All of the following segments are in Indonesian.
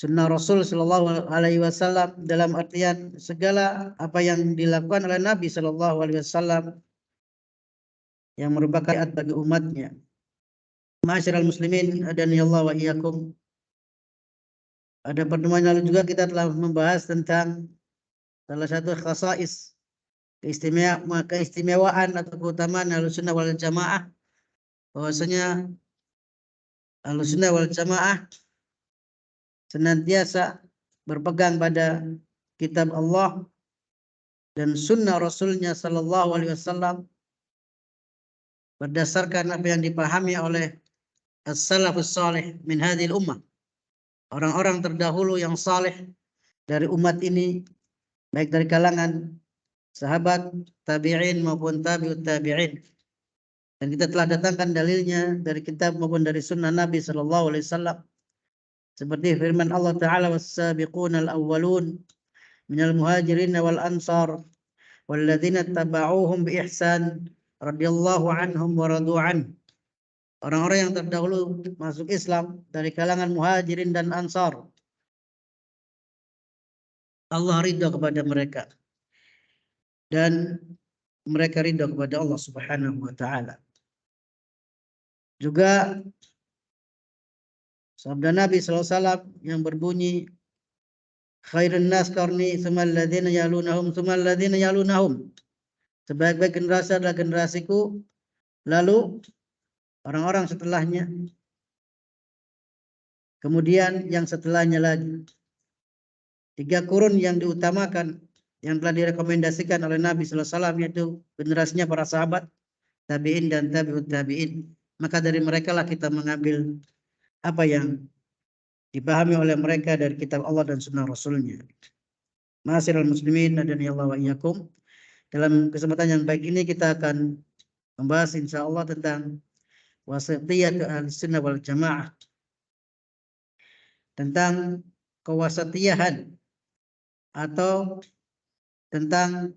sunnah Rasul Shallallahu Alaihi Wasallam dalam artian segala apa yang dilakukan oleh Nabi Shallallahu Alaihi Wasallam yang merupakan syariat bagi umatnya. Ma'asyiral muslimin, adani Allah wa iyyakum. Pada pertemuan lalu juga kita telah membahas tentang salah satu khasais, keistimewaan atau keutamaan Ahlussunnah wal Jamaah, bahwasanya Ahlussunnah wal Jamaah senantiasa berpegang pada kitab Allah dan sunnah Rasulnya Sallallahu Alaihi Wasallam berdasarkan apa yang dipahami oleh as-salafus salih min hadhil ummah, orang-orang terdahulu yang saleh dari umat ini, baik dari kalangan sahabat, tabi'in maupun tabi'ut tabi'in. Dan kita telah datangkan dalilnya dari kitab maupun dari sunnah Nabi Sallallahu Alaihi Wasallam, seperti firman Allah Ta'ala, was-sabiquna al-awwalun minal muhajirin wal ansar walladzina taba'uuhum bi ihsan radhiyallahu anhum wa radu an. Orang-orang yang terdahulu masuk Islam dari kalangan muhajirin dan ansar, Allah ridha kepada mereka dan mereka ridha kepada Allah Subhanahu wa taala. Juga sabda Nabi SAW yang berbunyi, khairun nas qarni tsumma alladziina yalunahum tsumma alladziina yalunahum. Sebaik-baik generasi adalah generasiku, lalu orang-orang setelahnya, kemudian yang setelahnya lagi. 3 kurun yang diutamakan yang telah direkomendasikan oleh Nabi SAW, yaitu generasinya para sahabat, tabi'in dan tabi'ut tabi'in. Maka dari mereka lah kita mengambil apa yang dipahami oleh mereka dari kitab Allah dan sunnah Rasulnya. Ma'asyiral muslimin, adani Allah wa iyyakum. Dalam kesempatan yang baik ini kita akan membahas insyaallah tentang wasatiyah Ahlussunnah wal Jamaah, tentang kewasatiyahan atau tentang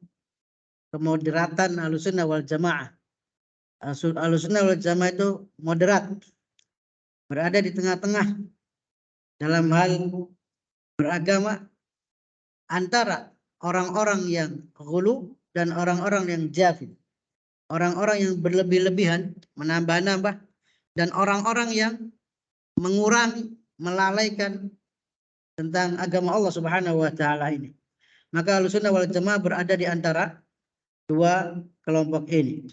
kemoderatan Ahlussunnah wal Jamaah. Ahlussunnah wal Jamaah itu moderat, berada di tengah-tengah dalam hal beragama, antara orang-orang yang ghulu dan orang-orang yang jafil, orang-orang yang berlebih-lebihan, menambah-nambah, dan orang-orang yang mengurangi, melalaikan tentang agama Allah Subhanahu wa taala ini. Maka Ahlussunnah wal Jamaah berada di antara 2 kelompok ini.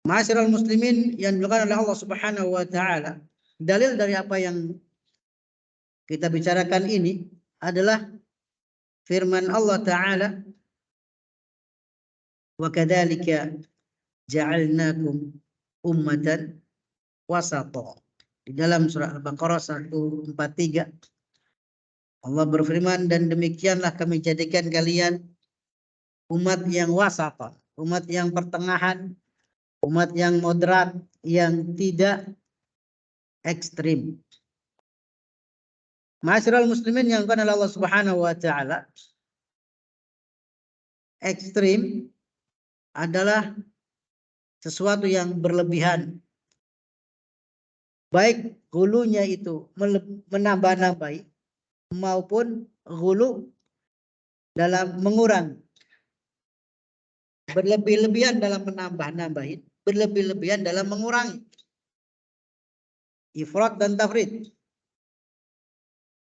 Ma'asyiral muslimin yang dimuliakan oleh Allah Subhanahu wa taala, dalil dari apa yang kita bicarakan ini adalah firman Allah Ta'ala, wa kadzalika ja'alnakum ummatan wasata. Di dalam surah Al-Baqarah 143 Allah berfirman, dan demikianlah kami jadikan kalian umat yang wasata, umat yang pertengahan, umat yang moderat, yang tidak ekstrim. Ma'asyiral muslimin yang dimuliakan oleh Allah Subhanahu wa taala, ekstrim adalah sesuatu yang berlebihan, baik hulunya itu menambah-nambahi maupun hulu dalam mengurangi, berlebih-lebihan dalam menambah-nambahin, berlebih-lebihan dalam mengurangi, ifrat dan tafrid.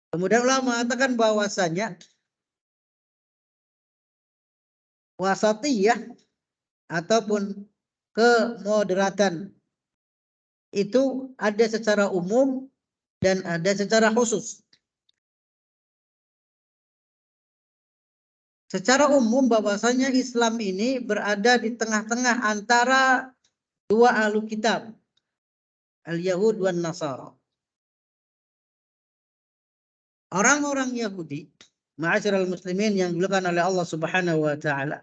Kemudian ulama mengatakan bahwasanya wasatiyah ataupun kemoderatan itu ada secara umum dan ada secara khusus. Secara umum bahwasanya Islam ini berada di tengah-tengah antara 2 ahlu kitab, al-Yahud wan Nasara. Orang-orang Yahudi, ma'asyiral muslimin yang dimuliakan oleh Allah Subhanahu wa taala,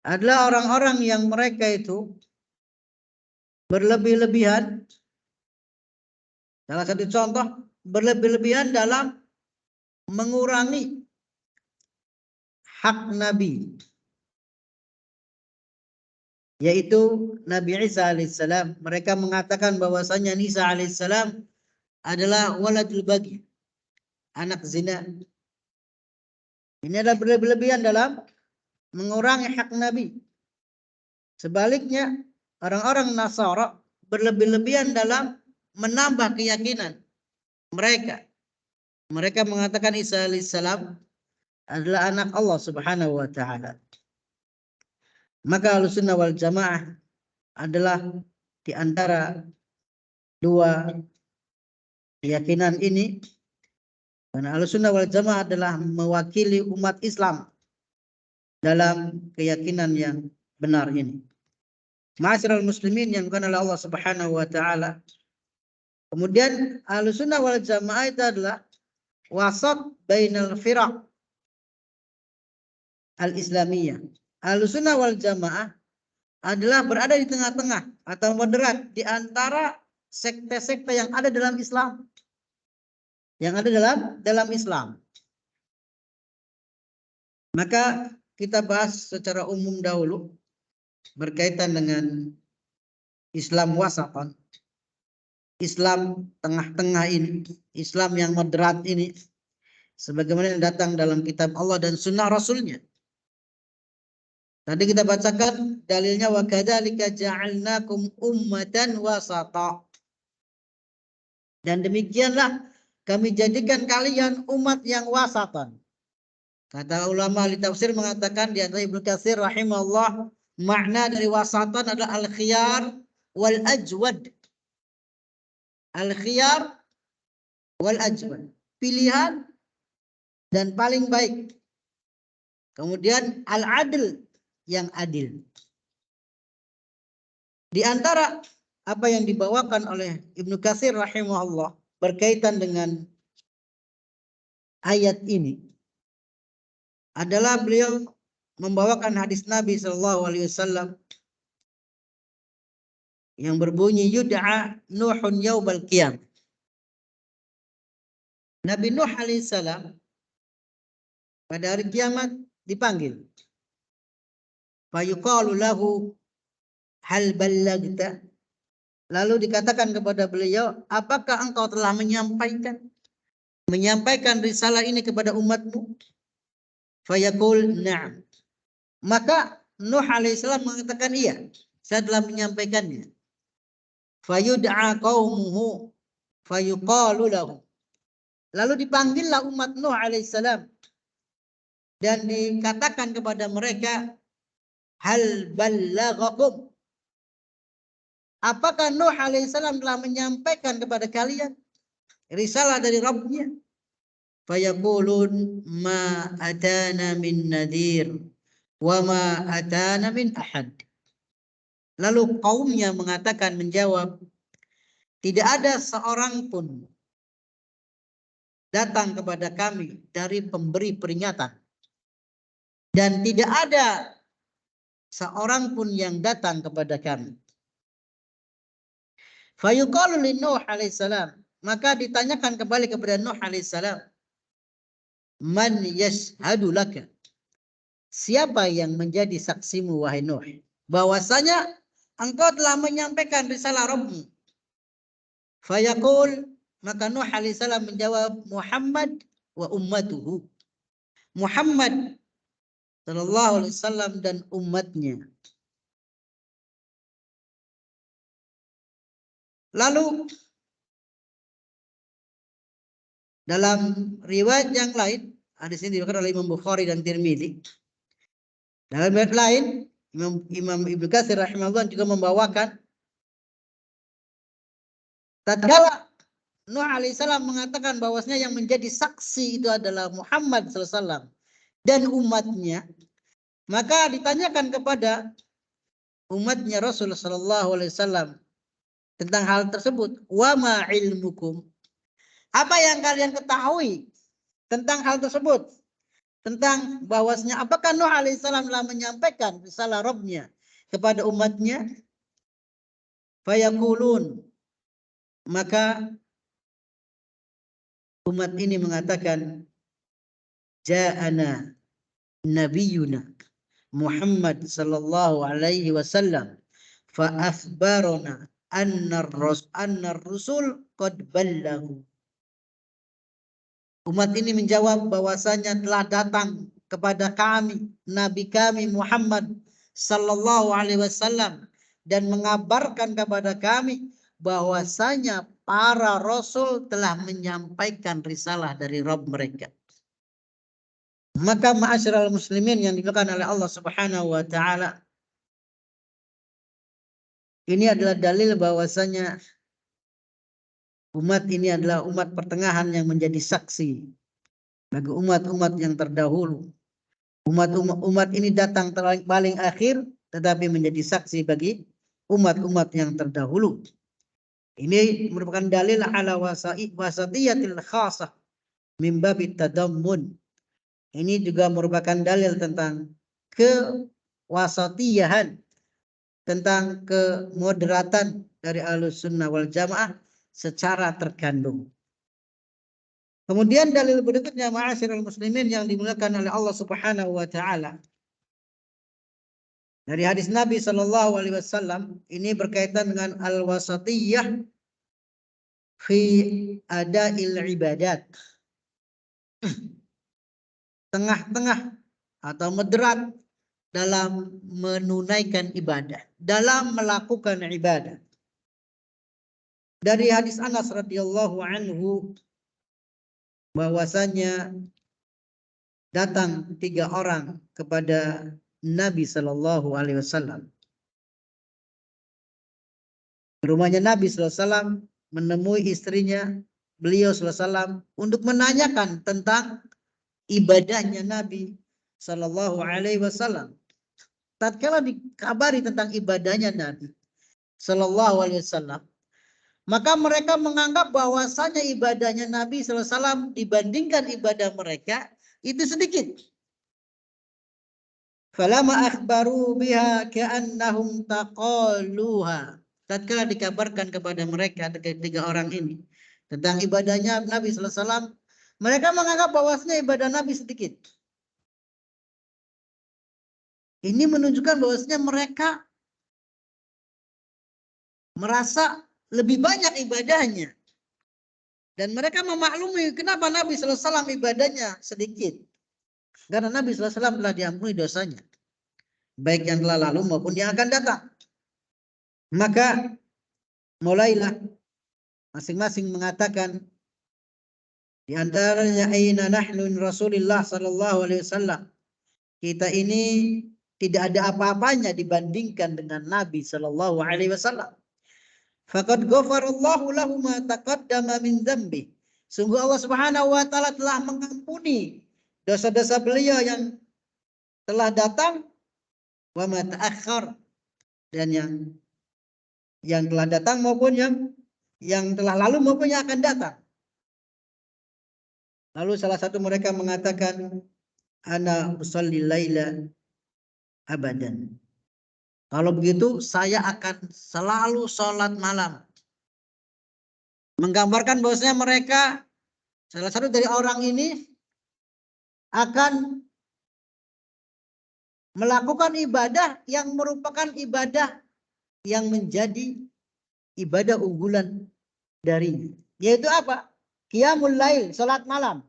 adalah orang-orang yang mereka itu berlebih-lebihan. Salah satu contoh, berlebih-lebihan dalam mengurangi hak Nabi, yaitu Nabi Isa alaihissalam. Mereka mengatakan bahwasanya Isa alaihissalam adalah waladul bagi, anak zina. Ini adalah berlebihan dalam mengurangi hak Nabi. Sebaliknya, orang-orang Nasara berlebih-lebihan dalam menambah keyakinan mereka. Mereka mengatakan Isa alaihissalam adalah anak Allah Subhanahu wa taala. Maka Ahlussunnah wal Jamaah adalah di antara dua keyakinan ini, karena Ahlussunnah wal Jamaah adalah mewakili umat Islam dalam keyakinan yang benar ini. Ma'asyiral muslimin yang bukan oleh Allah Subhanahu wa taala. Kemudian Ahlussunnah wal Jamaah itu adalah wasat bainal firaq al-islamiyah. Ahlussunnah wal Jamaah adalah berada di tengah-tengah atau moderat di antara sekte-sekte yang ada dalam Islam. Yang ada dalam Islam. Maka kita bahas secara umum dahulu berkaitan dengan Islam wasatan. Islam tengah-tengah ini, Islam yang moderat ini, sebagaimana yang datang dalam kitab Allah dan sunnah Rasulnya. Tadi kita bacakan dalilnya, wa kadzalika ja'alnakum ummatan wasata. Dan demikianlah kami jadikan kalian umat yang wasatan. Kata ulama ahli tafsir mengatakan, di antara Ibnu Katsir rahimahullah, makna dari wasatan adalah al-khiyar wal ajwad. Al-khiyar wal ajwad, pilihan dan paling baik. Kemudian al-adl, yang adil. Di antara apa yang dibawakan oleh Ibnu Katsir rahimahullah berkaitan dengan ayat ini adalah beliau membawakan hadis Nabi SAW yang berbunyi, yud'a Nuhun yaubal qiyam. Nabi Nuh alaihissalam pada hari kiamat dipanggil. Fayuqalu lahu hal ballagta. Lalu dikatakan kepada beliau, apakah engkau telah menyampaikan risalah ini kepada umatmu? Fayaqul na'am. Maka Nuh alaihissalam mengatakan, iya, saya telah menyampaikannya. Fayud'a qaumuhu fayuqalu lahu. Lalu dipanggillah umat Nuh alaihissalam dan dikatakan kepada mereka, hal ballaghakum. Apakah Nuh alaihissalam telah menyampaikan kepada kalian risalah dari Rabbnya? Fayaqulun ma atana min nadhir wa ma atana min ahad. Lalu kaumnya mengatakan, menjawab, tidak ada seorang pun datang kepada kami dari pemberi peringatan. Dan tidak ada seorang pun yang datang kepada kami. Fayuqalu li Nuh alaihissalam. Maka ditanyakan kembali kepada Nuh alaihissalam, man yashhadu laka. Siapa yang menjadi saksimu wahai Nuh, bahwasanya engkau telah menyampaikan risalah Rabbmu? Fayaqul, maka Nuh alaihissalam menjawab, Muhammad wa ummatuhu. Muhammad sallallahu alaihi wasallam dan umatnya. Lalu dalam riwayat yang lain, hadis ini diriwayatkan oleh Imam Bukhari dan Tirmidzi. Dalam riwayat lain, Imam Ibnu Katsir rahimahullah juga membawakan, tatkala Nuh alaihissalam mengatakan bahwasanya yang menjadi saksi itu adalah Muhammad sallallahu alaihi wasallam dan umatnya, maka ditanyakan kepada umatnya Rasulullah sallallahu alaihi wasallam tentang hal tersebut. Wa ma ilmukum. Apa yang kalian ketahui tentang hal tersebut? Tentang bahwasanya apakah Nuh alaihissalam telah menyampaikan risalah Rabbnya kepada umatnya? Fayaqulun. Maka umat ini mengatakan, ja'ana nabiyuna Muhammad sallallahu alaihi wasallam fa akhbarana anna ar-rusul qad ballahu. Umat ini menjawab bahwasanya telah datang kepada kami Nabi kami Muhammad sallallahu alaihi wasallam dan mengabarkan kepada kami bahwasanya para rasul telah menyampaikan risalah dari Rabb mereka. Maka ma'asyiral muslimin yang dimuliakan oleh Allah Subhanahu wa taala, ini adalah dalil bahwasanya umat ini adalah umat pertengahan yang menjadi saksi bagi umat-umat yang terdahulu. Umat ini datang paling akhir tetapi menjadi saksi bagi umat-umat yang terdahulu. Ini merupakan dalil ala wasatiyatil khasah min babit tadammun. Ini juga merupakan dalil tentang kewasatiyahan, tentang kemoderatan dari Ahlus Sunnah wal Jamaah secara terkandung. Kemudian dalil berikutnya ma'asyiral muslimin yang dimuliakan oleh Allah Subhanahu wa taala. Dari hadis Nabi sallallahu alaihi wasallam ini berkaitan dengan al-wasatiyah fi ada'il ibadat. Tengah-tengah atau moderat dalam menunaikan ibadah, dalam melakukan ibadah. Dari hadis Anas radhiyallahu anhu bahwasanya datang 3 orang kepada Nabi sallallahu alaihi wasallam. Rumahnya Nabi sallallahu alaihi wasallam, menemui istrinya beliau sallallahu alaihi wasallam untuk menanyakan tentang ibadahnya Nabi sallallahu alaihi wasallam. Tatkala dikabari tentang ibadahnya Nabi sallallahu alaihi wasallam, maka mereka menganggap bahwasanya ibadahnya Nabi sallallahu alaihi wasallam dibandingkan ibadah mereka itu sedikit. Falama akhbaru biha ka'annahum taqalluha. Tatkala dikabarkan kepada mereka 3 orang ini tentang ibadahnya Nabi sallallahu alaihi wasallam, mereka menganggap bahwasanya ibadah Nabi sedikit. Ini menunjukkan bahwasanya mereka merasa lebih banyak ibadahnya. Dan mereka memaklumi kenapa Nabi sallallahu alaihi wasallam ibadahnya sedikit. Karena Nabi sallallahu alaihi wasallam telah diampuni dosanya, baik yang telah lalu maupun yang akan datang. Maka mulailah masing-masing mengatakan, di antaranya aina nahnu min Rasulillah sallallahu alaihi wasallam. Kita ini tidak ada apa-apanya dibandingkan dengan Nabi sallallahu alaihi wasallam. Faqad ghafarallahu lahu ma taqaddama min dzambi. Sungguh Allah Subhanahu wa taala telah mengampuni dosa-dosa beliau yang telah datang wa ma ta'akhkhar, dan yang telah datang maupun yang telah lalu maupun yang akan datang. Lalu salah satu mereka mengatakan, ana usolli laila abadan. Kalau begitu saya akan selalu sholat malam. Menggambarkan bahwasanya mereka, salah satu dari orang ini akan melakukan ibadah yang merupakan ibadah yang menjadi ibadah unggulan darinya. Yaitu apa? Qiyamul lail, sholat malam.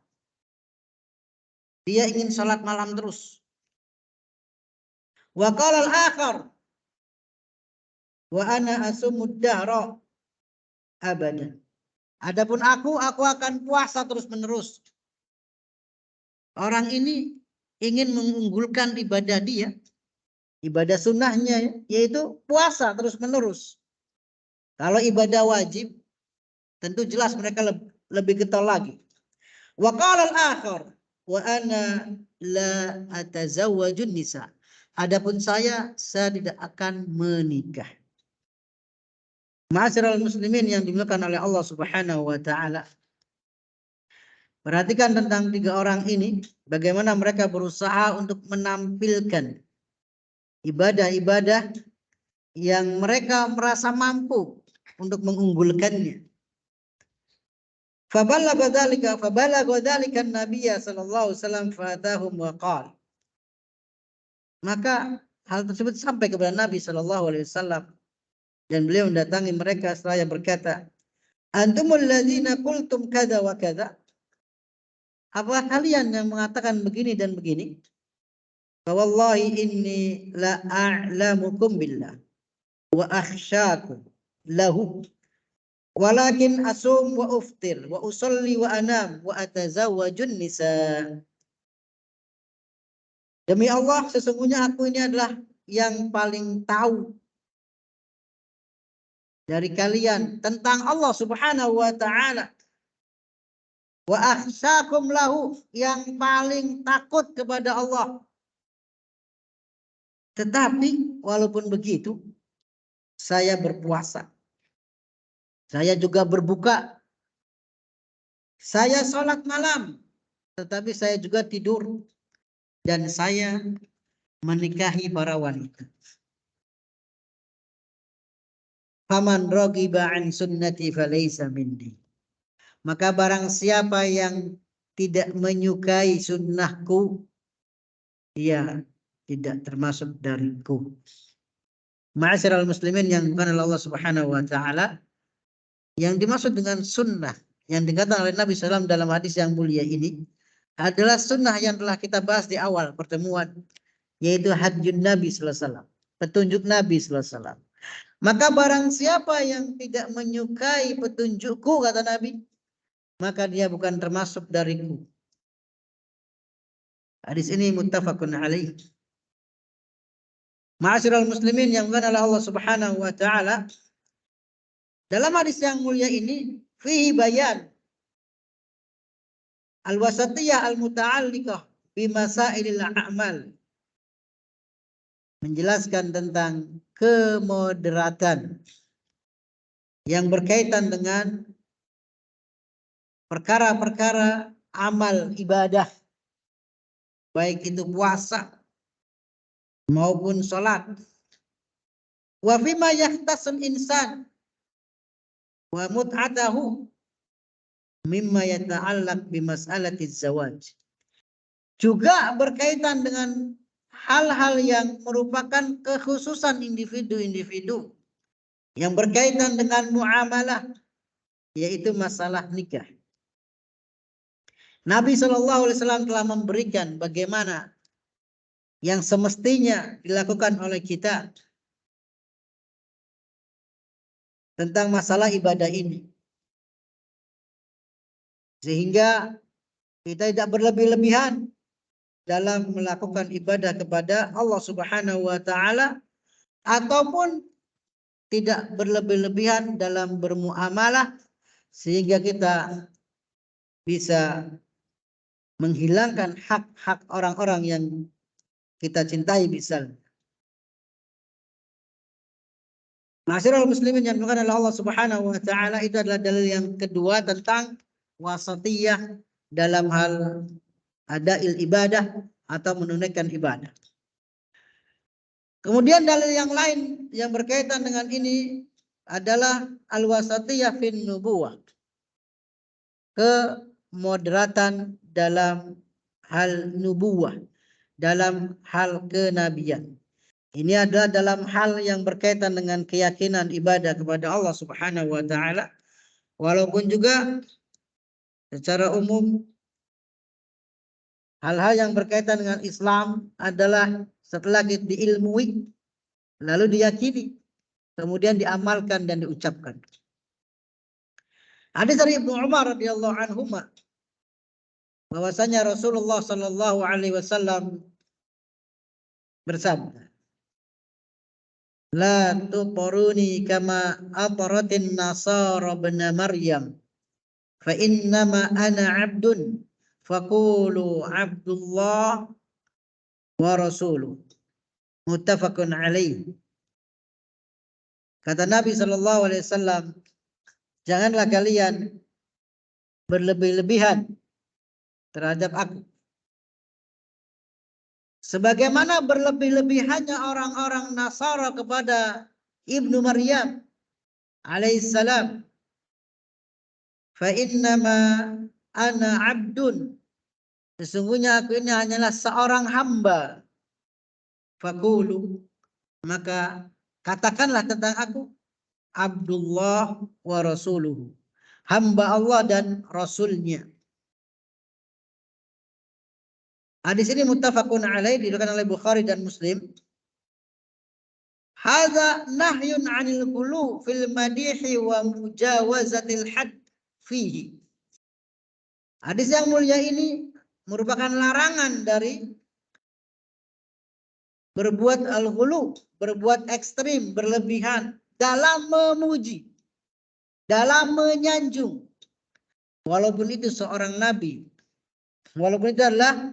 Dia ingin sholat malam terus. Wa qala al-akhar, wa ana asumud dahra abadan. Adapun aku akan puasa terus menerus. Orang ini ingin mengunggulkan ibadah dia, ibadah sunnahnya, yaitu puasa terus menerus. Kalau ibadah wajib, tentu jelas mereka lebih getol lagi. Wa qala al-akhar, wa ana la atazawwajun nisa. Adapun saya tidak akan menikah. Ma'asyiral muslimin yang dimuliakan oleh Allah Subhanahu wa taala. Perhatikan tentang 3 orang ini, bagaimana mereka berusaha untuk menampilkan ibadah-ibadah yang mereka merasa mampu untuk mengunggulkannya. Fabalagha dzalika an-nabiyya sallallahu alaihi wasallam fatahum wa qala. Maka hal tersebut sampai kepada Nabi sallallahu alaihi wasallam dan beliau mendatangi mereka seraya berkata, antumul ladzina qultum kadza wa kadza. Apa kalian yang mengatakan begini dan begini? Wallahi inni la a'lamukum billah wa akhsyakum lahu. Walakin asum wa uftir wa usalli wa anam wa atazawwajun nisa. Demi Allah, sesungguhnya aku ini adalah yang paling tahu dari kalian tentang Allah Subhanahu wa taala. Wa akhsyakum lahu, yang paling takut kepada Allah. Tetapi walaupun begitu, saya berpuasa. Saya juga berbuka. Saya sholat malam. Tetapi saya juga tidur. Dan saya menikahi para wanita. Faman raghiba an sunnati falaysa minni. Maka barang siapa yang tidak menyukai sunnahku, dia tidak termasuk dariku. Ma'asyiral muslimin yang bukan Allah Subhanahu wa taala, yang dimaksud dengan sunnah yang dikatakan oleh Nabi SAW dalam hadis yang mulia ini adalah sunnah yang telah kita bahas di awal pertemuan, yaitu hadjun Nabi SAW, petunjuk Nabi SAW. Maka barang siapa yang tidak menyukai petunjukku, kata Nabi, maka dia bukan termasuk dariku. Hadis ini muttafaqun alaih. Ma'asyiral muslimin yang bukan Allah Subhanahu wa taala, dalam hadis yang mulia ini fihi bayan al-wasatiyah al-muta'alliqah bimasailil a'mal. Menjelaskan tentang kemoderatan yang berkaitan dengan perkara-perkara amal ibadah, baik itu puasa maupun sholat. Wa fima yahtasul insan wa mut'atahu mimma yata'allaq bimas'alati zawaj. Juga berkaitan dengan hal-hal yang merupakan kekhususan individu-individu yang berkaitan dengan muamalah, yaitu masalah nikah. Nabi SAW telah memberikan bagaimana yang semestinya dilakukan oleh kita tentang masalah ibadah ini. Sehingga kita tidak berlebih-lebihan dalam melakukan ibadah kepada Allah Subhanahu wa taala, ataupun tidak berlebih-lebihan dalam bermuamalah sehingga kita bisa menghilangkan hak-hak orang-orang yang kita cintai misalnya. Ma'asyiral muslimin yang dimuliakan oleh Allah Subhanahu wa taala, itu adalah dalil yang kedua tentang wasatiyah dalam hal adail ibadah atau menunaikan ibadah. Kemudian dalil yang lain yang berkaitan dengan ini adalah al-wasatiyah fin nubuwah. Kemoderatan dalam hal nubuwah, dalam hal kenabian. Ini adalah dalam hal yang berkaitan dengan keyakinan ibadah kepada Allah Subhanahu wa taala. Walaupun juga secara umum hal-hal yang berkaitan dengan Islam adalah setelah diilmui lalu diyakini, kemudian diamalkan dan diucapkan. Hadis dari Ibnu Umar radhiyallahu anhuma, bahwasanya Rasulullah sallallahu alaihi wasallam bersabda, la tuquruni kama ataratin nasara ibn Maryam fa innama ana abdun faqulu abdullah wa rasuluh. Muttafaqun alaih. Kata Nabi sallallahu alaihi wasallam, janganlah kalian berlebih-lebihan terhadap aku, sebagaimana berlebih-lebihannya orang-orang Nasara kepada Ibnu Maryam alaihissalam. Fa innama ana abdun, sesungguhnya aku ini hanyalah seorang hamba. Faqulu, maka katakanlah tentang aku, Abdullah wa rasuluhu, hamba Allah dan rasulnya. Hadis ini muttafaqun alaih, diriwayatkan oleh Bukhari dan Muslim. Hadza nahyun 'anil ghulu fil madihi wa mujawazatil had fihi. Hadis yang mulia ini merupakan larangan dari berbuat al-ghulu, berbuat ekstrim, berlebihan dalam memuji, dalam menyanjung. Walaupun itu seorang nabi, walaupun itu adalah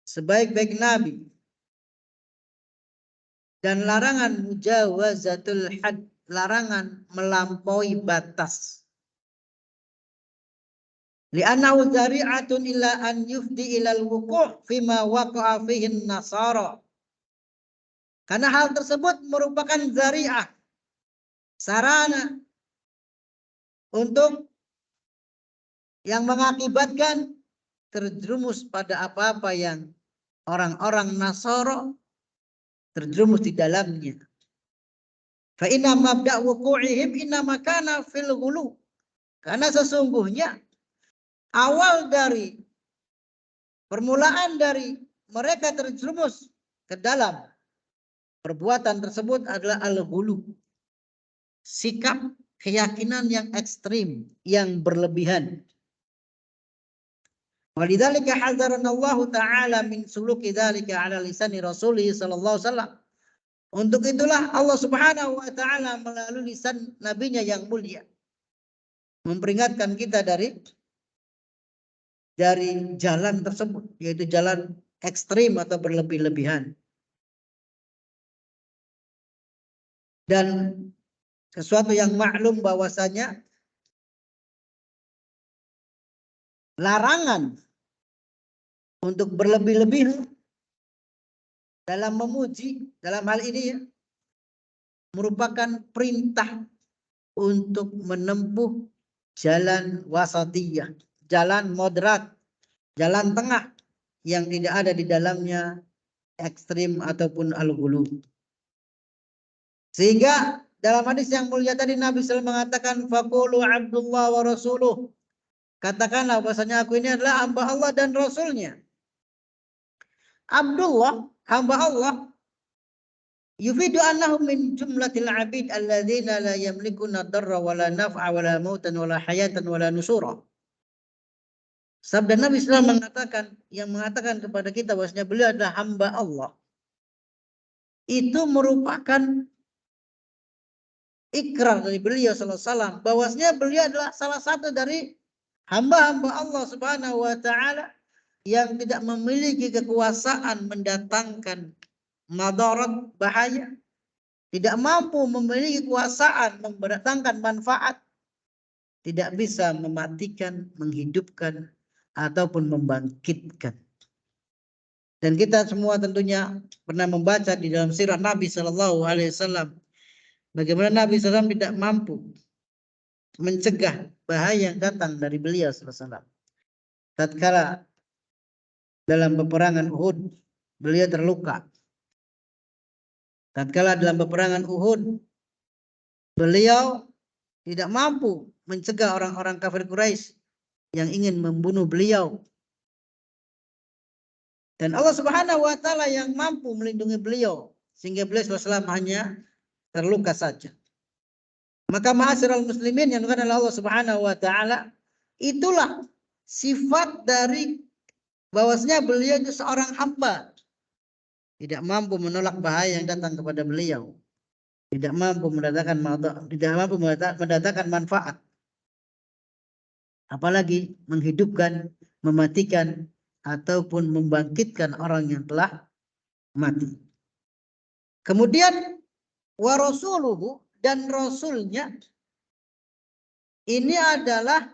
sebaik-baik nabi. Dan larangan mujawazatul had, larangan melampaui batas. Li'annahu dzari'atun illa an yufdi ilal wuqu' fima waqa'a fihi nasara. Karena hal tersebut merupakan zari'ah, sarana untuk yang mengakibatkan terjerumus pada apa-apa yang orang-orang Nasara terjerumus di dalamnya. Fa inna mabda' wuqu'ihim inna makana fil ghulu. Karena sesungguhnya awal dari permulaan dari mereka terjerumus ke dalam perbuatan tersebut adalah al-ghulu. Sikap keyakinan yang ekstrim, yang berlebihan. Walidzalika hadzarana Allah taala min suluki dzalika ala lisani Rasulih sallallahu alaihi wasallam. Untuk itulah Allah Subhanahu wa taala melalui lisan nabinya yang mulia memperingatkan kita dari jalan tersebut, yaitu jalan ekstrim atau berlebih-lebihan. Dan sesuatu yang maklum bahwasanya larangan untuk berlebih-lebihan dalam memuji, dalam hal ini ya, merupakan perintah untuk menempuh jalan wasatiyah, jalan moderat, jalan tengah yang tidak ada di dalamnya ekstrim ataupun al-ghulu. Sehingga dalam hadis yang mulia tadi Nabi SAW mengatakan faqulu Abdullah wa rasuluh. Katakanlah bahwasanya aku ini adalah hamba Allah dan Rasulnya. Abdullah, hamba Allah, yufidu annahu min jumlatil abid alladzina la yamlikuna darra wala naf'a wala mautan wala hayatan wala nusura. Sabda Nabi SAW mengatakan, yang mengatakan kepada kita bahwasanya beliau adalah hamba Allah. Itu merupakan ikrar dari beliau sallallahu alaihi wasallam bahwasanya beliau adalah salah satu dari hamba-hamba Allah Subhanahu wa taala yang tidak memiliki kekuasaan mendatangkan madarat, bahaya, tidak mampu memiliki kekuasaan mendatangkan manfaat, tidak bisa mematikan, menghidupkan ataupun membangkitkan. Dan kita semua tentunya pernah membaca di dalam sirah Nabi Sallallahu Alaihi Wasallam bagaimana Nabi SAW tidak mampu mencegah bahaya yang datang dari beliau Sallallahu Alaihi Wasallam. Tatkala dalam peperangan Uhud beliau terluka. Tatkala dalam peperangan Uhud beliau tidak mampu mencegah orang-orang kafir Quraisy yang ingin membunuh beliau. Dan Allah Subhanahu wa taala yang mampu melindungi beliau sehingga beliau SAW hanya terluka saja. Maka ma'asyiral muslimin yang dimuliakan oleh Allah Subhanahu wa taala, itulah sifat dari bahwasanya beliau itu seorang hamba. Tidak mampu menolak bahaya yang datang kepada beliau. Tidak mampu mendatangkan manfaat. Apalagi menghidupkan, mematikan ataupun membangkitkan orang yang telah mati. Kemudian wa rasuluhu, dan rasulnya ini adalah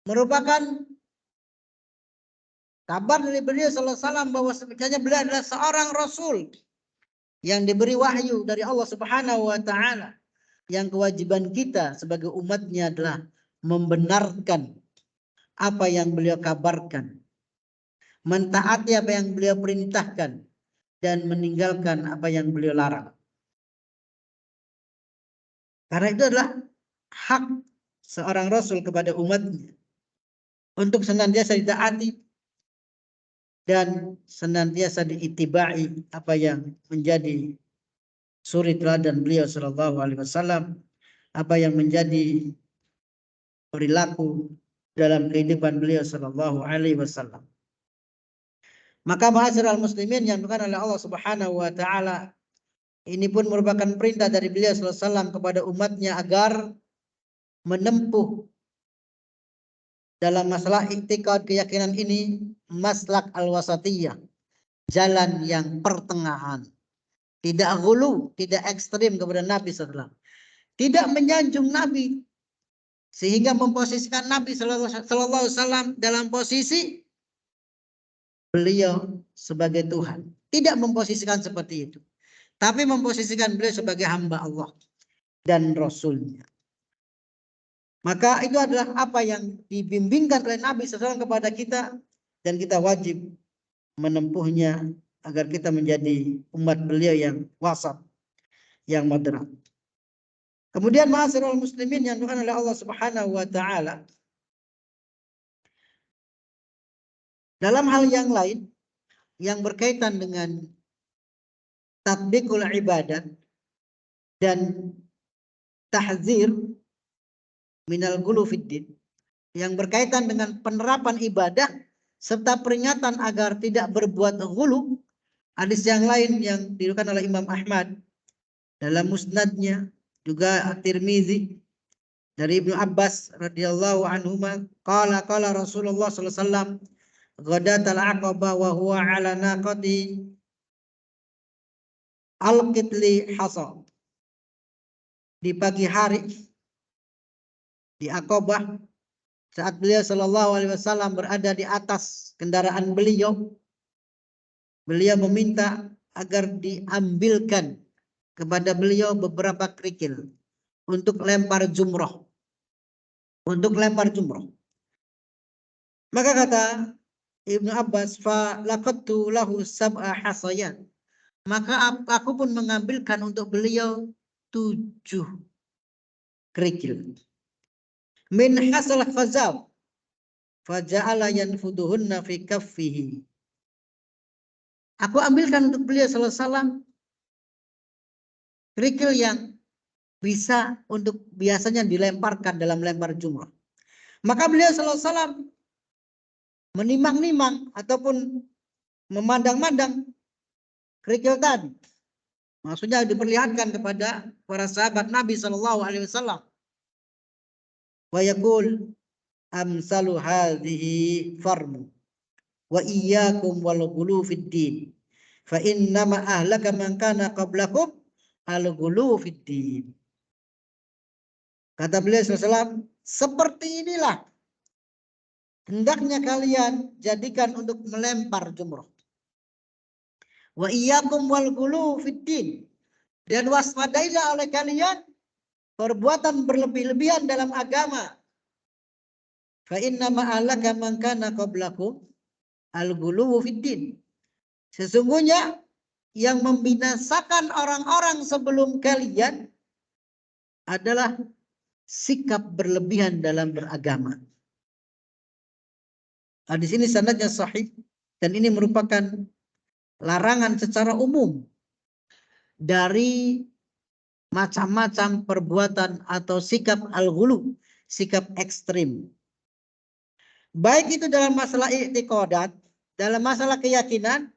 merupakan kabar dari beliau sallallahu alaihi wasallam bahwa sebenarnya beliau adalah seorang rasul yang diberi wahyu dari Allah Subhanahu wa taala, yang kewajiban kita sebagai umatnya adalah membenarkan apa yang beliau kabarkan, mentaati apa yang beliau perintahkan, dan meninggalkan apa yang beliau larang. Karena itu adalah hak seorang rasul kepada umatnya untuk senantiasa ditaati, dan senantiasa diitibai apa yang menjadi suri teladan beliau sallallahu alaihi wasallam, apa yang menjadi perilaku dalam kehidupan beliau sallallahu alaihi wasallam. Maka ma'asyiral muslimin yang dimuliakan oleh Allah Subhanahu wa taala, ini pun merupakan perintah dari beliau sallallahu alaihi wasallam kepada umatnya agar menempuh dalam masalah i'tiqad keyakinan ini maslak al-wasatiyah, jalan yang pertengahan. Tidak ghulu, tidak ekstrim kepada Nabi sallallahu alaihi wasallam. Tidak menyanjung Nabi sehingga memposisikan Nabi sallallahu alaihi wasallam dalam posisi beliau sebagai Tuhan. Tidak memposisikan seperti itu. Tapi memposisikan beliau sebagai hamba Allah dan Rasulnya. Maka itu adalah apa yang dibimbingkan oleh Nabi SAW kepada kita. Dan kita wajib menempuhnya agar kita menjadi umat beliau yang wasat, yang moderat. Kemudian ma'asyiral muslimin yang dimuliakan oleh Allah Subhanahu wa taala, dalam hal yang lain yang berkaitan dengan tatbiqul ibadat dan tahzir minal ghulu fiddin, yang berkaitan dengan penerapan ibadah serta peringatan agar tidak berbuat ghulu. Hadis yang lain yang diriwayatkan oleh Imam Ahmad dalam musnadnya, juga At-Tirmizi dari Ibnu Abbas radhiyallahu anhuma, qala Rasulullah sallallahu alaihi wasallam, ghadatal aqabah wa huwa ala naqati al-qitli hasa. Di pagi hari di Aqabah, saat beliau sallallahu alaihi wasallam berada di atas kendaraan beliau, beliau meminta agar diambilkan kepada beliau beberapa kerikil untuk lempar jumroh. Untuk lempar jumroh. Maka kata Ibnu Abbas, fa laqattu lahu sab'a hasayat. Maka aku pun mengambilkan untuk beliau 7 kerikil. Min hasal khazab faja'ala yanfuduhunna fi kaffihi. Aku ambilkan untuk beliau sallallahu alaihi wasallam kerikil yang bisa untuk biasanya dilemparkan dalam lempar jumrah. Maka beliau sallallahu alaihi wasallam menimang-nimang ataupun memandang-mandang kerikil tadi. Maksudnya diperlihatkan kepada para sahabat Nabi sallallahu alaihi wasallam. Wa yaqul amsalu hadhihi farmu wa iyyakum wal ghulu fid din fa innama ahlaka man kana qablakum al ghulu fid din. Kata beliau SAW, seperti inilah hendaknya kalian jadikan untuk melempar jumroh. Wa iyyakum wal ghulu fid din, dan waspadailah oleh kalian perbuatan berlebih-lebihan dalam agama. Fa inna ma'alaka man kana qablakum al-ghuluwu fiddin. Sesungguhnya yang membinasakan orang-orang sebelum kalian adalah sikap berlebihan dalam beragama. Hadis ini sanadnya sahih dan ini merupakan larangan secara umum dari macam-macam perbuatan atau sikap al-ghulu, sikap ekstrim. Baik itu dalam masalah i'tiqadat, dalam masalah keyakinan,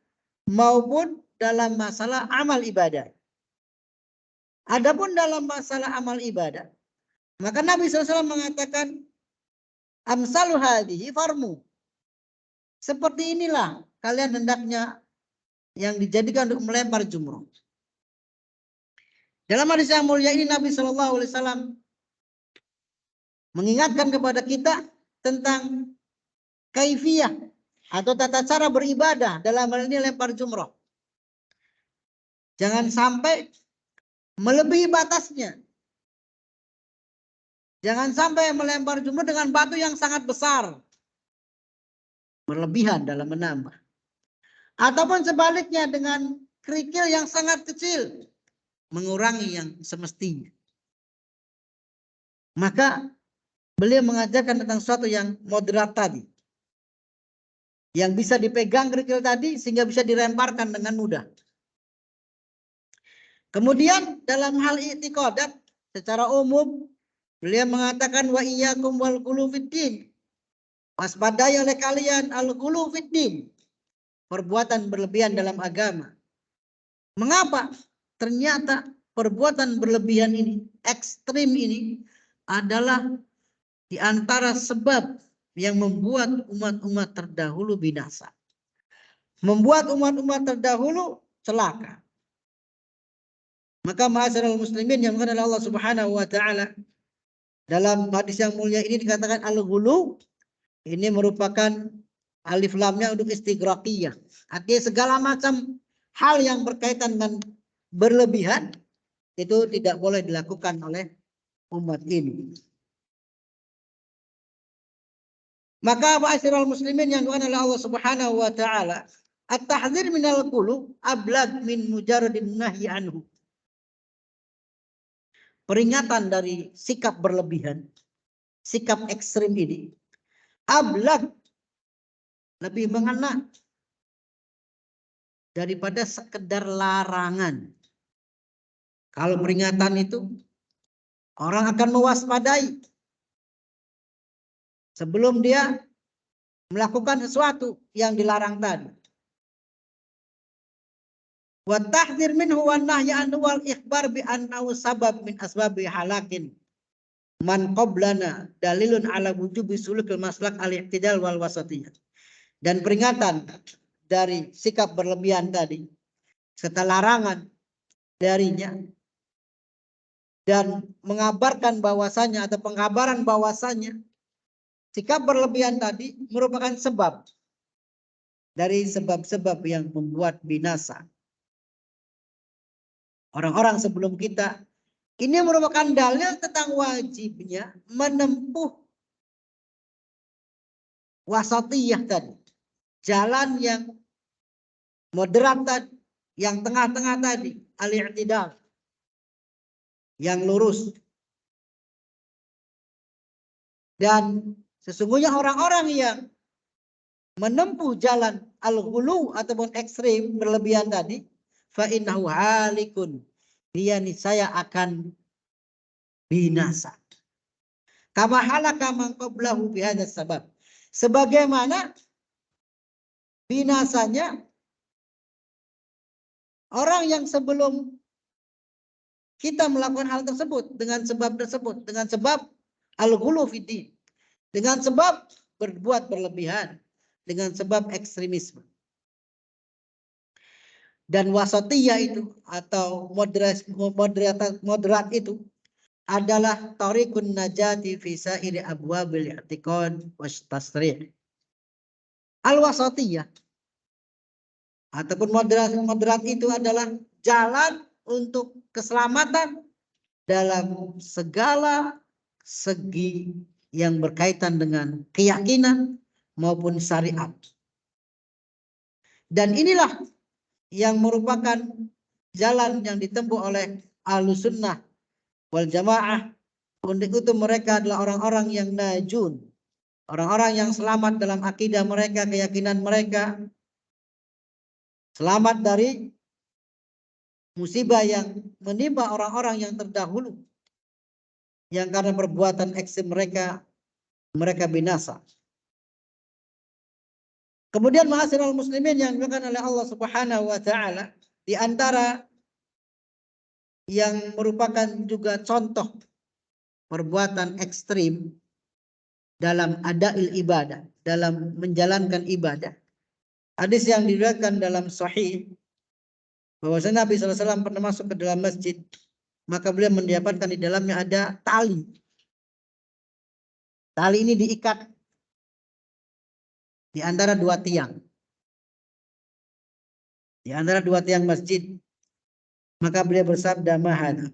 maupun dalam masalah amal ibadah. Adapun dalam masalah amal ibadah, maka Nabi SAW mengatakan, amsalu hadhihi farmu. Seperti inilah kalian hendaknya yang dijadikan untuk melempar jumroh. Dalam hadis yang mulia ini Nabi SAW mengingatkan kepada kita tentang kaifiyah atau tata cara beribadah dalam hal ini lempar jumroh. Jangan sampai melebihi batasnya. Jangan sampai melempar jumroh dengan batu yang sangat besar. Berlebihan dalam menambah. Ataupun sebaliknya dengan kerikil yang sangat kecil. Mengurangi yang semestinya. Maka beliau mengajarkan tentang sesuatu yang moderat tadi. yang bisa dipegang kerikil tadi sehingga bisa dilemparkan dengan mudah. Kemudian dalam hal i'tiqadat secara umum beliau mengatakan wa iyyakum wal ghulu fiddin. Waspadai oleh kalian al-ghulu fiddin. Perbuatan berlebihan dalam agama. Mengapa? Ternyata perbuatan berlebihan ini, ekstrim ini adalah di antara sebab yang membuat umat-umat terdahulu binasa. Membuat umat-umat terdahulu celaka. Maka ma'asyiral muslimin yang dimuliakan oleh Allah Subhanahu wa taala, dalam hadis yang mulia ini dikatakan al-ghulu ini merupakan alif lamnya untuk istighraqiyah. Artinya segala macam hal yang berkaitan dengan berlebihan itu tidak boleh dilakukan oleh umat ini. Maka ma'asyiral muslimin yang dimuliakan oleh Allah Subhanahu wa taala, at-tahdzir minal ghulu ablag min mujarradin nahyi anhu. Peringatan dari sikap berlebihan, sikap ekstrim ini, ablag, lebih mengena daripada sekedar larangan. Kalau peringatan itu, orang akan mewaspadai sebelum dia melakukan sesuatu yang dilarang tadi. Wa tahdzir minhu wa nahyi anhu wal ikhbar bi annahu sabab min asbabi halakin man qablana dalilun ala wujubi sulukil maslak al-i'tidal wal wasatiyah. Dan peringatan dari sikap berlebihan tadi serta larangan darinya dan mengabarkan bahwasanya atau pengkabaran bahwasanya sikap berlebihan tadi merupakan sebab dari sebab-sebab yang membuat binasa orang-orang sebelum kita. Ini merupakan dalil tentang wajibnya menempuh wasatiyah tadi. Jalan yang moderat tadi, yang tengah-tengah tadi, al-i'tidal. Yang lurus. Dan sesungguhnya orang-orang yang menempuh jalan al-ghulu ataupun ekstrim berlebihan tadi, fa innahu halikun, dia niscaya akan binasa. Kama halaka man qablahu bi hadzal sabab. Sebagaimana binasanya orang yang sebelum kita melakukan hal tersebut dengan sebab al-ghulu fiddin, dengan sebab berbuat berlebihan, dengan sebab ekstremisme. Dan wasatiyah itu atau moderat itu adalah tariqun najati fi sa'iri abwabil i'tiqad was tasrih. Al-wasatiyah ataupun moderat itu adalah jalan untuk keselamatan dalam segala segi yang berkaitan dengan keyakinan maupun syariat. Dan inilah yang merupakan jalan yang ditempuh oleh Ahlussunnah wal Jamaah. Untuk itu mereka adalah orang-orang yang najun, orang-orang yang selamat dalam akidah mereka, keyakinan mereka, selamat dari musibah yang menimpa orang-orang yang terdahulu, yang karena perbuatan ekstrim mereka binasa. Kemudian ma'asyiral muslimin yang dimuliakan oleh Allah Subhanahu wa taala, di antara yang merupakan juga contoh perbuatan ekstrim dalam adail ibadah, dalam menjalankan ibadah. Hadis yang diriwayatkan dalam sahih bahwasanya Nabi SAW pernah masuk ke dalam masjid, maka beliau mendapatkan di dalamnya ada tali. Tali ini diikat di antara dua tiang. Di antara dua tiang masjid. Maka beliau bersabda, "Mahad."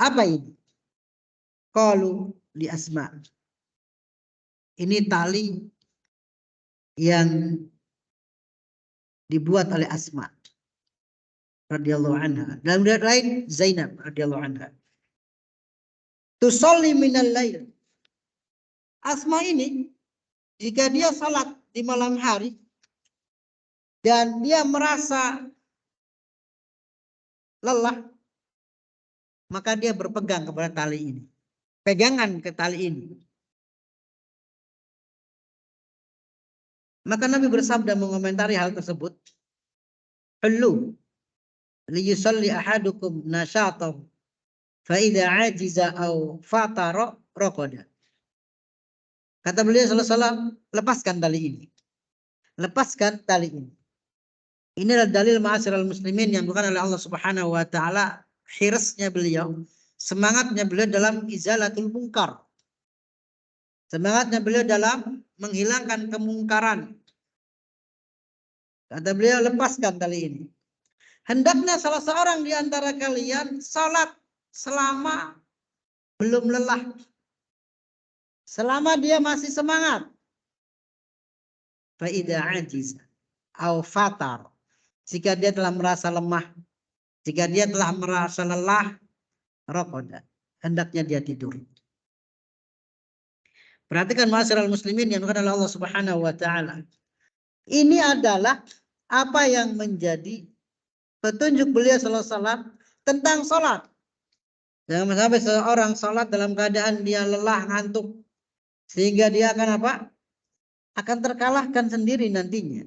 Apa ini? Qalu li Asma. Ini tali yang dibuat oleh Asma radhiyallahu anha. Dalam riwayat lain Zainab radhiyallahu anha. Tusalli minal lail. Asma ini jika dia salat di malam hari dan dia merasa lelah, maka dia berpegang kepada tali ini. Pegangan ke tali ini. Maka Nabi bersabda mengomentari hal tersebut. Hullu liyusalli ahadukum nasyatahu fa idza ajiza aw fatara raqada. Kata beliau sallallahu alaihi wasallam, lepaskan tali ini. Lepaskan tali ini. Ini adalah dalil ma'asyiral muslimin yang bukan oleh Allah Subhanahu wa taala, hirsnya beliau, semangatnya beliau dalam izalatul munkar. Semangatnya beliau dalam menghilangkan kemungkaran. Kata beliau, lepaskan tali ini. Hendaknya salah seorang di antara kalian salat selama belum lelah. Selama dia masih semangat. Fa idza ajiz au fatar. Jika dia telah merasa lemah, jika dia telah merasa lelah, raqada. Hendaknya dia tidur. Perhatikan ma'asyiral muslimin yang bukan Allah Subhanahu wa taala. Ini adalah apa yang menjadi petunjuk beliau sallallahu alaihi wasallam tentang salat. Jangan sampai seorang salat dalam keadaan dia lelah, ngantuk, sehingga dia akan apa? Akan terkalahkan sendiri nantinya.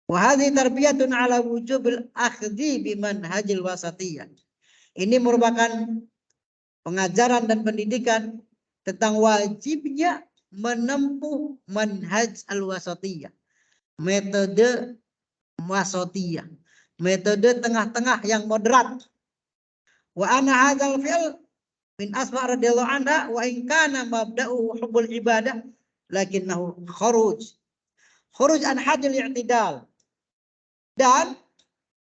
Wa hadhihi tarbiyatun ala wujubil akhdhi bimanhajil wasatiyah. Ini merupakan pengajaran dan pendidikan tentang wajibnya menempuh manhaj al-wasatiyah. Metode wasatiyah. Metode tengah-tengah yang moderat. Wa ana hadzal fi'l min Asma radhiyallahu anha wa in kana mabda'uhu hubbul ibadah lakinnahu khuruj an hadil i'tidal. Dan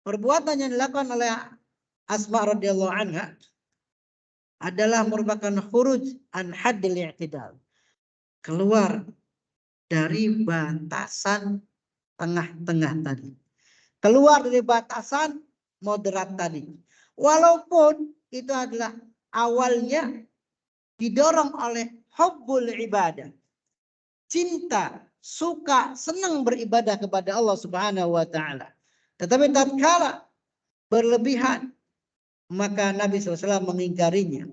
perbuatan yang dilakukan oleh Asma radhiyallahu anha adalah merupakan khuruj an hadil i'tidal. Keluar dari batasan tengah-tengah tadi. Keluar dari batasan moderat tadi. Walaupun itu adalah awalnya didorong oleh hubbul ibadah. Cinta, suka, senang beribadah kepada Allah Subhanahu wa taala. Tetapi tatkala berlebihan, maka Nabi SAW mengingkarinya.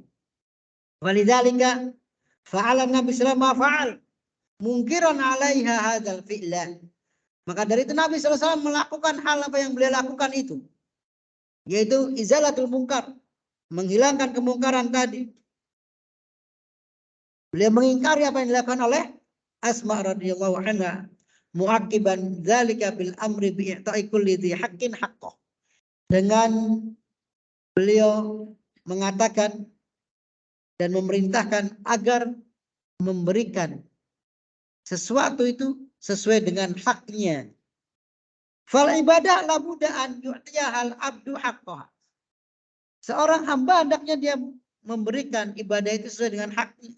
Walidzalika fa'ala Nabi SAW ma fa'al mungkiran 'alaiha hadzal fi'lan. Maka dari itu Nabi SAW melakukan hal apa yang beliau lakukan itu, yaitu izalatul munkar, menghilangkan kemungkaran tadi. Beliau mengingkari apa yang dilakukan oleh Asma radhiyallahu anha, muaqiban dzalika bil amri bi i'ta'i kulli dzi haqqin haqqah. Dengan beliau mengatakan dan memerintahkan agar memberikan sesuatu itu sesuai dengan haknya. Fal ibadah la budda an yu'tiyahal abdu haqqah. Seorang hamba hendaknya dia memberikan ibadah itu sesuai dengan haknya.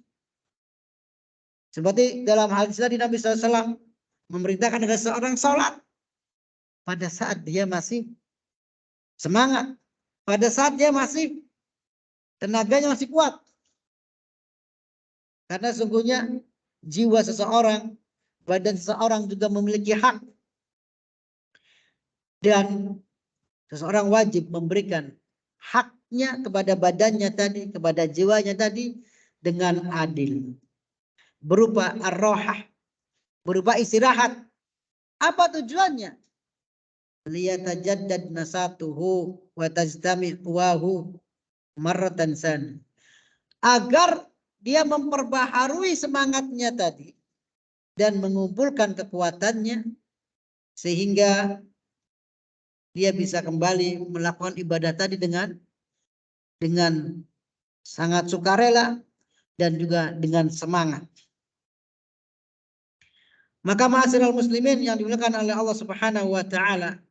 Seperti dalam hadis tadi Nabi SAW memerintahkan agar seorang sholat pada saat dia masih semangat, pada saat dia masih tenaganya masih kuat. Karena sungguhnya jiwa seseorang, badan seseorang juga memiliki hak. Dan seseorang wajib memberikan haknya kepada badannya tadi, kepada jiwanya tadi dengan adil. Berupa ar-rohah, berupa istirahat. Apa tujuannya? Liyatajaddad nasatuhu wa tajtami' quwahu marratan san. Agar dia memperbaharui semangatnya tadi dan mengumpulkan kekuatannya sehingga dia bisa kembali melakukan ibadah tadi dengan sangat sukarela dan juga dengan semangat. Maka ma'asyiral muslimin yang dimuliakan oleh Allah Subhanahu wa taala,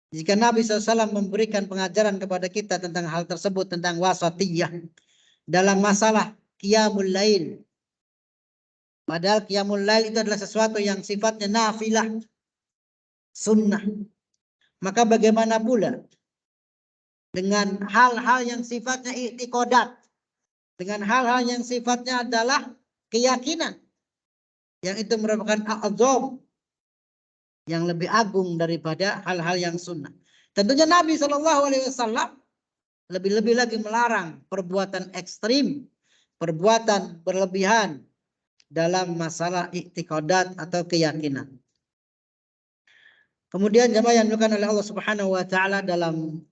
jika Nabi SAW memberikan pengajaran kepada kita tentang hal tersebut, tentang wasatiyah dalam masalah qiyamul lail, padahal qiyamul lail itu adalah sesuatu yang sifatnya nafilah, sunnah, maka bagaimana pula dengan hal-hal yang sifatnya i'tiqadat, dengan hal-hal yang sifatnya adalah keyakinan. yang itu merupakan a'zam, yang lebih agung daripada hal-hal yang sunnah. Tentunya Nabi SAW lebih-lebih lagi melarang perbuatan ekstrim, perbuatan berlebihan dalam masalah i'tiqadat atau keyakinan. Kemudian jemaah yang dimuliakan oleh Allah Subhanahu wa taala, dalam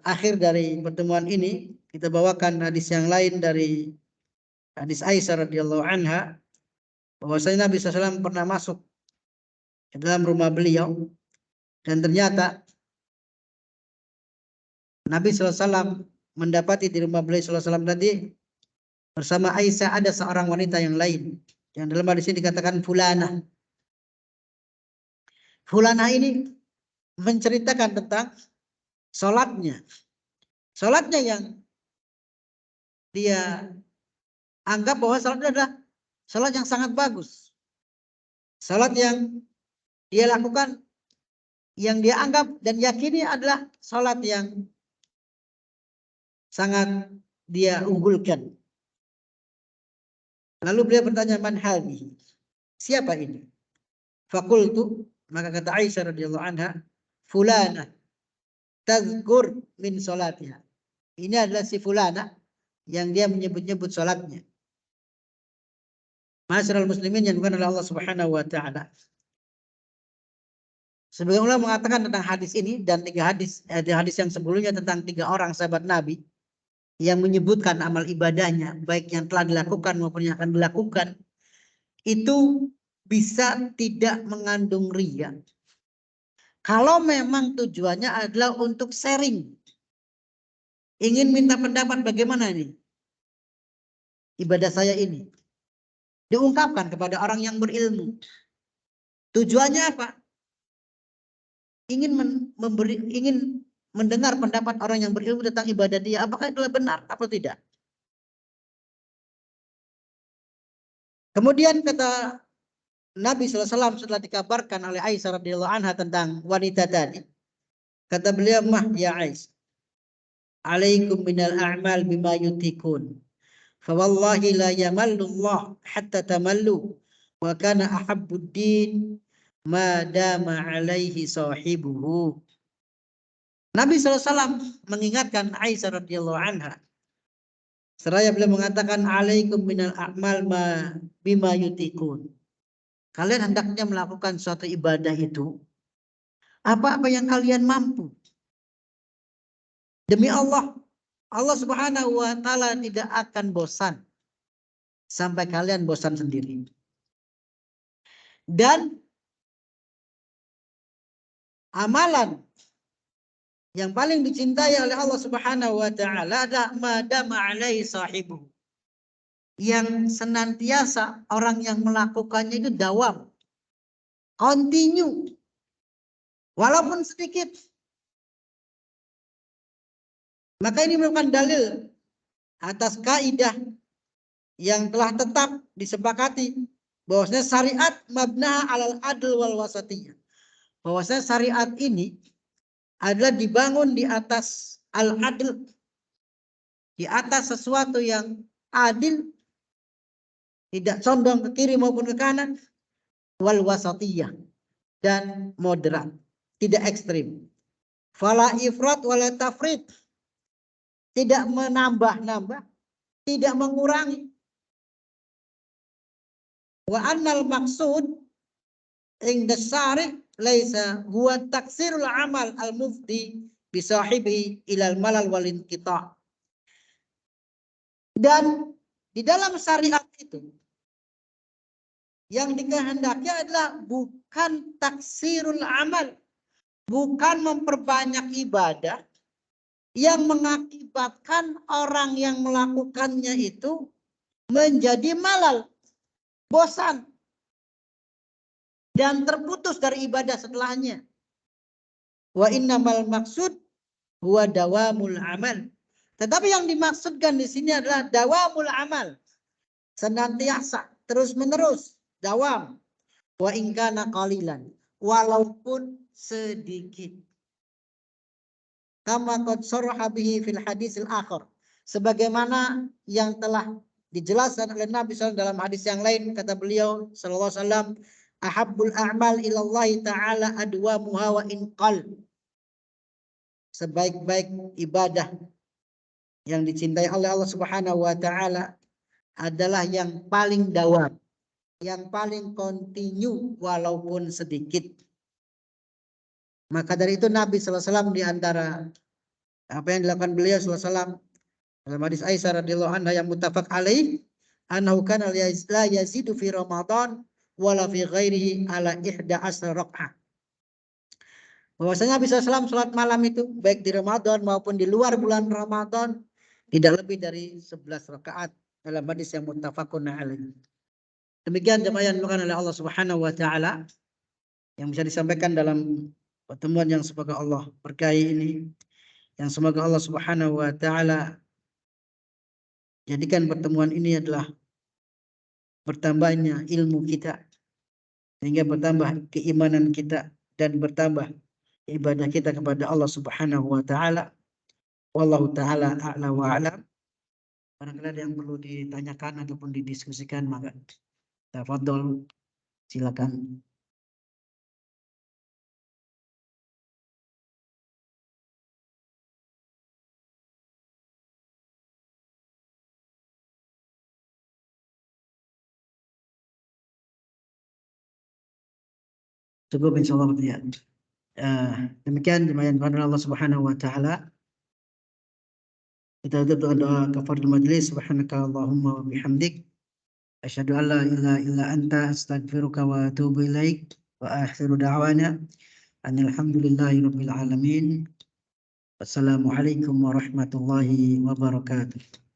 akhir dari pertemuan ini kita bawakan hadis yang lain dari hadis Aisyah radhiyallahu anha, bahwasanya Nabi SAW pernah masuk ke dalam rumah beliau dan ternyata Nabi SAW mendapati di rumah beliau SAW tadi bersama Aisyah ada seorang wanita yang lain yang dalam hadis ini dikatakan fulanah. Fulanah ini menceritakan tentang sholatnya yang dia anggap bahwa sholatnya adalah sholat yang sangat bagus, sholat yang dia lakukan, yang dia anggap dan yakini adalah sholat yang sangat dia unggulkan. Lalu beliau bertanya, man hadhihi, siapa ini? Fakultu, maka kata Aisyah radhiyallahu anha, fulana tazkur min sholatiha. Ini adalah si fulana yang dia menyebut-nyebut sholatnya. Ma'asyiral muslimin yang dimuliakan oleh Allah Subhanahu wa taala. Sebagian ulama mengatakan tentang hadis ini dan hadis yang sebelumnya tentang 3 orang sahabat Nabi yang menyebutkan amal ibadahnya, baik yang telah dilakukan maupun yang akan dilakukan, itu bisa tidak mengandung riya. Kalau memang tujuannya adalah untuk sharing, ingin minta pendapat bagaimana nih ibadah saya ini, diungkapkan kepada orang yang berilmu. Tujuannya apa? Ingin mendengar pendapat orang yang berilmu tentang ibadah dia, apakah itu benar atau tidak. Kemudian kata Nabi SAW setelah dikabarkan oleh Aisyah radhiyallahu anha tentang wanita tadi, kata beliau, mah ya Aisyah, alaikum minal a'mal bima yutikun, fa wallahi la yamallu Allah hatta tamallu, wa kana ahabbud din ma dama alaihi sahibuhu. Nabi SAW mengingatkan Aisyah radhiyallahu anha, seraya beliau mengatakan, alaikum minal a'mal bima yutikun. Kalian hendaknya melakukan suatu ibadah itu apa-apa yang kalian mampu. Demi Allah, Allah Subhanahu wa taala tidak akan bosan sampai kalian bosan sendiri. Dan amalan yang paling dicintai oleh Allah Subhanahu wa taala adalah madama alaihi sahibu, yang senantiasa orang yang melakukannya itu dawam, continue, walaupun sedikit. Maka ini merupakan dalil atas kaidah yang telah tetap disepakati, bahwasanya syariat mabna alal adl wal wasatiyah. Bahwasanya syariat ini adalah dibangun di atas al-adl, di atas sesuatu yang adil, tidak condong ke kiri maupun ke kanan, wal wasatiyah, dan moderat, tidak ekstrim. Fala ifrat wala tafrit, tidak menambah-nambah, tidak mengurangi. Wa annal maksud inda syari' laisa huwa taksirul amal al-mufdi bisahibi ilal malal wal inqita'. Dan di dalam syariat itu yang dikehendaki adalah bukan taksirul amal, bukan memperbanyak ibadah yang mengakibatkan orang yang melakukannya itu menjadi malal, bosan, dan terputus dari ibadah setelahnya. Wa innamal maksud huwa dawamul amal. Tetapi yang dimaksudkan di sini adalah dawamul amal, senantiasa, terus menerus, dawam. Wa in kana qalilan, walaupun sedikit. Kama qad sharha bihi fil hadisil akhir, sebagaimana yang telah dijelaskan oleh Nabi SAW dalam hadis yang lain, kata beliau sallallahu alaihi wasallam, ahabbul a'mal ilallahi ta'ala adwamuha wa inqal. Sebaik-baik ibadah yang dicintai oleh Allah Subhanahu wa taala adalah yang paling dawam, yang paling kontinu walaupun sedikit. Maka dari itu Nabi sallallahu alaihi wasallam di antara apa yang dilakukan beliau sallallahu alaihi wasallam dalam hadis Aisyah radhiyallahu anha yang muttafaq alaih, annahu kana la yazidu fi Ramadan wala fi ghairihi ala 11 rakaat. Bahwasanya Nabi SAW salat malam itu baik di Ramadan maupun di luar bulan Ramadan tidak lebih dari 11 rakaat dalam hadis yang muttafaqun alaih. Demikian jemaah yang dimuliakan oleh Allah Subhanahu wa taala yang bisa disampaikan dalam pertemuan yang semoga Allah berkahi ini, yang semoga Allah Subhanahu wa taala jadikan pertemuan ini adalah bertambahnya ilmu kita sehingga bertambah keimanan kita dan bertambah ibadah kita kepada Allah Subhanahu wa taala. Wallahu taala a'la wa a'lam. Barangkali ada yang perlu ditanyakan ataupun didiskusikan, maka tafadhol, silakan. Cukup insyaallah ya. Demikian jemaah yang dimuliakan Allah Subhanahu wa taala. Kita tutup doa kafaratul majlis. Subhanaka Allahumma wa bihamdik asyhadu an la ilaha illa anta astaghfiruka wa atubu ilaik. Wa akhiru da'wana alhamdulillahi rabbil alamin. Wassalamualaikum warahmatullahi wabarakatuh.